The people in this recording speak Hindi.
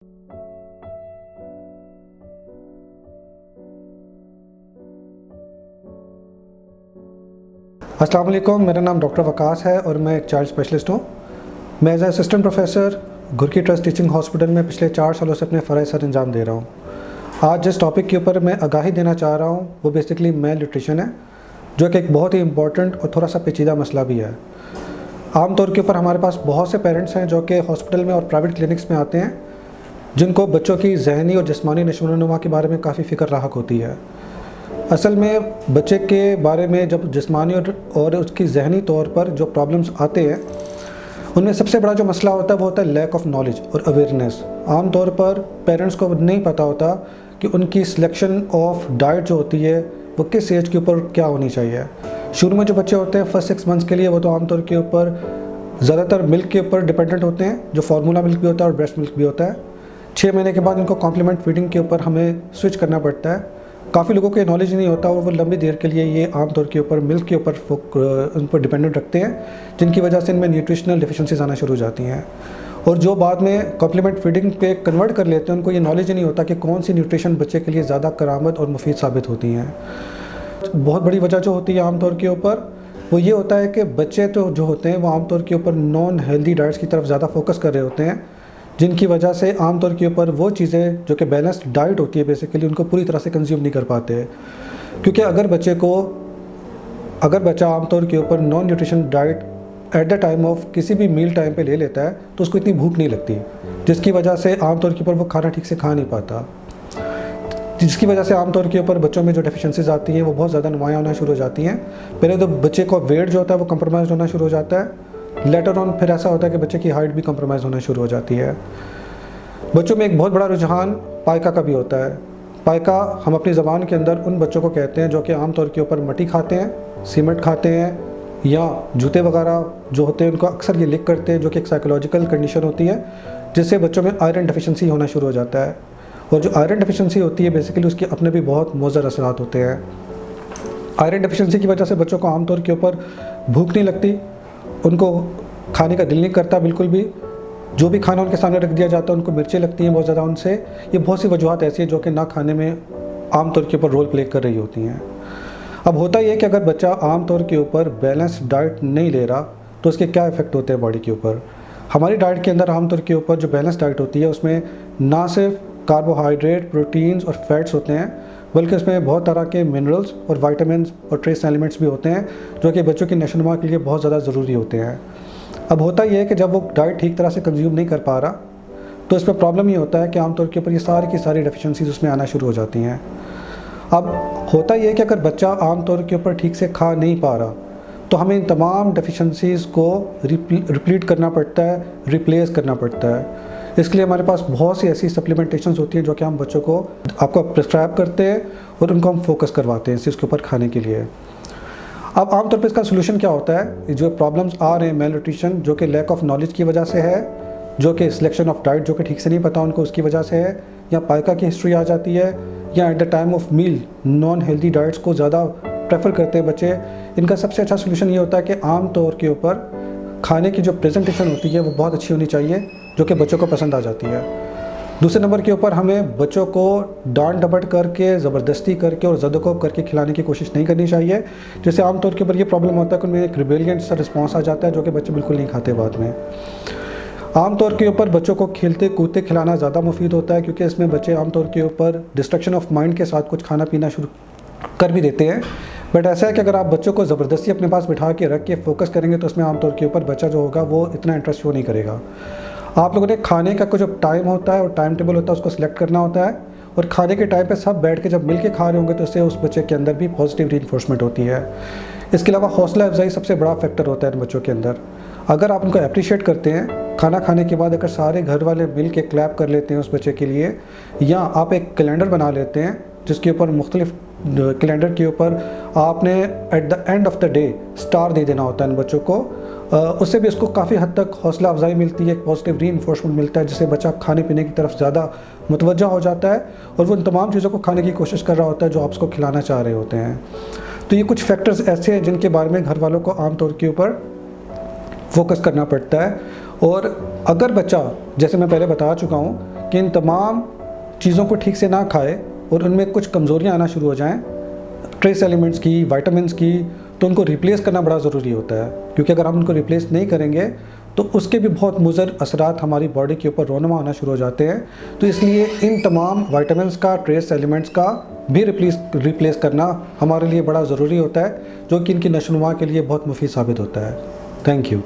अस्सलाम वालेकुम, मेरा नाम डॉक्टर वकास है और मैं एक चाइल्ड स्पेशलिस्ट हूँ। मैं as assistant professor Ghurki trust teaching hospital में पिछले 4 सालों से अपने फ़राइज़ सर अंजाम दे रहा हूँ। आज जिस टॉपिक के ऊपर मैं आगाही देना चाह रहा हूँ वो बेसिकली मेल न्यूट्रिशन है, जो कि एक बहुत ही इम्पॉर्टेंट और थोड़ा सा पेचीदा मसला भी है। आम तौर के ऊपर हमारे पास बहुत से पेरेंट्स हैं जो कि हॉस्पिटल में और प्राइवेट क्लिनिक्स में आते हैं, जिनको बच्चों की जहनी और जिस्मानी नशोनुमा के बारे में काफ़ी फ़िक्र राहक होती है। असल में बच्चे के बारे में जब जिस्मानी और उसकी जहनी तौर पर जो प्रॉब्लम्स आते हैं, उनमें सबसे बड़ा जो मसला होता है वो होता है लैक ऑफ नॉलेज और अवेयरनेस। आम तौर पर पेरेंट्स को नहीं पता होता कि उनकी सिलेक्शन ऑफ डाइट जो होती है वो किस एज के ऊपर क्या होनी चाहिए। शुरू में जो बच्चे होते हैं फर्स्ट 6 मंथ्स के लिए वो तो आमतौर के ऊपर ज़्यादातर मिल्क के ऊपर डिपेंडेंट होते हैं, जो फार्मूला मिल्क भी होता है और ब्रेस्ट मिल्क भी होता है। 6 महीने के बाद इनको कॉम्प्लीमेंट फीडिंग के ऊपर हमें स्विच करना पड़ता है। काफ़ी लोगों को नॉलेज नहीं होता और वो लंबी देर के लिए ये आमतौर के ऊपर मिल्क के ऊपर उन पर डिपेंडेंट रखते हैं, जिनकी वजह से इनमें न्यूट्रिशनल डिफिशिएंसीज आना शुरू हो जाती हैं। और जो बाद में कॉम्प्लीमेंट फीडिंग पे कन्वर्ट कर लेते हैं, उनको ये नॉलेज ही नहीं होता कि कौन सी न्यूट्रिशन बच्चे के लिए ज़्यादा करामद और मुफीद साबित होती हैं। बहुत बड़ी वजह जो होती है आमतौर के ऊपर वो ये होता है कि बच्चे तो जो होते हैं वो आमतौर के ऊपर नॉन हेल्दी डाइट्स की तरफ ज़्यादा फोकस कर रहे होते हैं, जिनकी वजह से आमतौर के ऊपर वो चीज़ें जो कि बैलेंस्ड डाइट होती है बेसिकली उनको पूरी तरह से कंज्यूम नहीं कर पाते। क्योंकि अगर बच्चा आमतौर के ऊपर non nutrition diet eight the time of किसी भी मील टाइम पे ले लेता है तो उसको इतनी भूख नहीं लगती, जिसकी वजह से आमतौर के ऊपर वो खाना ठीक से खा नहीं पाता, जिसकी वजह से आमतौर के ऊपर बच्चों में जो डेफिशिएंसीज आती हैं वो बहुत ज़्यादा नुमायाँ होना शुरू हो जाती हैं। पहले तो बच्चे को वेट जो होता है वो कंप्रोमाइज़ होना शुरू हो जाता है, लेटर ऑन फिर ऐसा होता है कि बच्चे की हाइट भी कंप्रोमाइज़ होना शुरू हो जाती है। बच्चों में एक बहुत बड़ा रुझान पाइका का भी होता है। पाइका हम अपनी ज़बान के अंदर उन बच्चों को कहते हैं जो कि आम तौर के ऊपर मट्टी खाते हैं, सीमेंट खाते हैं या जूते वगैरह जो होते हैं उनको अक्सर ये लिक करते हैं, जो कि एक साइकोलॉजिकल कंडीशन होती है जिससे बच्चों में आयरन डेफिशिएंसी होना शुरू हो जाता है। और जो आयरन डेफिशिएंसी होती है बेसिकली उसके अपने भी बहुत मुज़र असरात होते हैं। आयरन डेफिशिएंसी की वजह से बच्चों को आमतौर के ऊपर भूख नहीं लगती, उनको खाने का दिल नहीं करता बिल्कुल भी। जो भी खाना उनके सामने रख दिया जाता है उनको मिर्चें लगती हैं बहुत ज़्यादा उनसे। ये बहुत सी वजूहत ऐसी है जो कि ना खाने में आमतौर के ऊपर रोल प्ले कर रही होती हैं। अब होता ये है कि अगर बच्चा आमतौर के ऊपर बैलेंस डाइट नहीं ले रहा तो उसके क्या इफ़ेक्ट होते हैं बॉडी के ऊपर। हमारी डाइट के अंदर आमतौर के ऊपर जो बैलेंस डाइट होती है उसमें ना सिर्फ कार्बोहाइड्रेट, प्रोटीन्स और फैट्स होते हैं, बल्कि उसमें बहुत तरह के मिनरल्स और वाइटामिन और ट्रेस एलिमेंट्स भी होते हैं जो कि बच्चों की नशोनुमा के लिए बहुत ज़्यादा ज़रूरी होते हैं। अब होता यह है कि जब वो डाइट ठीक तरह से कंज्यूम नहीं कर पा रहा तो इसमें प्रॉब्लम ये होता है कि आमतौर के ऊपर ये सारी की सारी डेफिशिएंसीज उसमें आना शुरू हो जाती हैं। अब होता यह है कि अगर बच्चा आमतौर के ऊपर ठीक से खा नहीं पा रहा तो हमें इन तमाम डेफिशिएंसीज को रिप्लीट करना पड़ता है, रिप्लेस करना पड़ता है। इसके लिए हमारे पास बहुत सी ऐसी सप्लीमेंटेशंस होती हैं जो कि हम बच्चों को आपको प्रिस्क्राइब करते हैं और उनको हम फोकस करवाते हैं इस चीज़ के ऊपर खाने के लिए। अब आमतौर पर इसका सोल्यूशन क्या होता है, जो प्रॉब्लम्स आ रहे हैं मेल न्यूट्रिशन जो कि लैक ऑफ नॉलेज की वजह से है, जो कि सिलेक्शन ऑफ डाइट जो कि ठीक से नहीं पता उनको उसकी वजह से है, या पाइका की हिस्ट्री आ जाती है, या at the time of meal non healthy diets को ज़्यादा प्रेफर करते हैं बच्चे। इनका सबसे अच्छा सोल्यूशन ये होता है कि आम तौर के ऊपर खाने की जो प्रेजेंटेशन होती है वो बहुत अच्छी होनी चाहिए, जो कि बच्चों को पसंद आ जाती है। दूसरे नंबर के ऊपर हमें बच्चों को डांट डपट करके, ज़बरदस्ती करके और ज़दोकोब करके खिलाने की कोशिश नहीं करनी चाहिए, जिससे आमतौर के ऊपर ये प्रॉब्लम होता है कि उनमें एक रिबेलियन सा रिस्पॉन्स आ जाता है जो कि बच्चे बिल्कुल नहीं खाते बाद में। आमतौर के ऊपर बच्चों को खेलते कूदते खिलाना ज़्यादा मुफीद होता है, क्योंकि इसमें बच्चे आमतौर के ऊपर डिस्ट्रक्शन ऑफ माइंड के साथ कुछ खाना पीना शुरू कर भी देते हैं। बट ऐसा है कि अगर आप बच्चों को ज़बरदस्ती अपने पास बिठा के रख के फोकस करेंगे तो उसमें आमतौर के ऊपर बच्चा जो होगा वो इतना इंटरेस्ट शो नहीं करेगा। आप लोगों ने खाने का कुछ टाइम होता है और टाइम टेबल होता है, उसको सिलेक्ट करना होता है, और खाने के टाइम पे सब बैठ के जब मिल के खा रहे होंगे तो उससे उस बच्चे के अंदर भी पॉजिटिव रीइंफोर्समेंट होती है। इसके अलावा हौसला अफजाई सबसे बड़ा फैक्टर होता है इन बच्चों के अंदर। अगर आप उनको अप्रिशिएट करते हैं, खाना खाने के बाद अगर सारे घर वाले मिल के क्लैप कर लेते हैं उस बच्चे के लिए, या आप एक कैलेंडर बना लेते हैं जिसके ऊपर मुख्तलिफ कैलेंडर के ऊपर आपने at the end of the day star दे देना होता है इन बच्चों को, उससे भी उसको काफ़ी हद तक हौसला अफजाई मिलती है, एक पॉजिटिव रीइंफोर्समेंट मिलता है, जिससे बच्चा खाने पीने की तरफ ज़्यादा मुतवज्जा हो जाता है और वो उन तमाम चीज़ों को खाने की कोशिश कर रहा होता है जो आप उसको खिलाना चाह रहे होते हैं। तो ये कुछ फैक्टर्स ऐसे हैं जिनके बारे में घर वालों को आमतौर के ऊपर फोकस करना पड़ता है। और अगर बच्चा, जैसे मैं पहले बता चुका हूँ कि इन तमाम चीज़ों को ठीक से ना खाए और उनमें कुछ कमज़ोरियाँ आना शुरू हो जाएँ, ट्रेस एलिमेंट्स की, वाइटामिन्स की, तो उनको रिप्लेस करना बड़ा ज़रूरी होता है, क्योंकि अगर हम उनको रिप्लेस नहीं करेंगे तो उसके भी बहुत मुज़र असरात हमारी बॉडी के ऊपर रोनमा होना शुरू हो जाते हैं। तो इसलिए इन तमाम वाइटामिन्स का, ट्रेस एलिमेंट्स का भी रिप्लेस करना हमारे लिए बड़ा ज़रूरी होता है, जो कि इनकी नशोनुमा के लिए बहुत मुफीद साबित होता है। Thank you.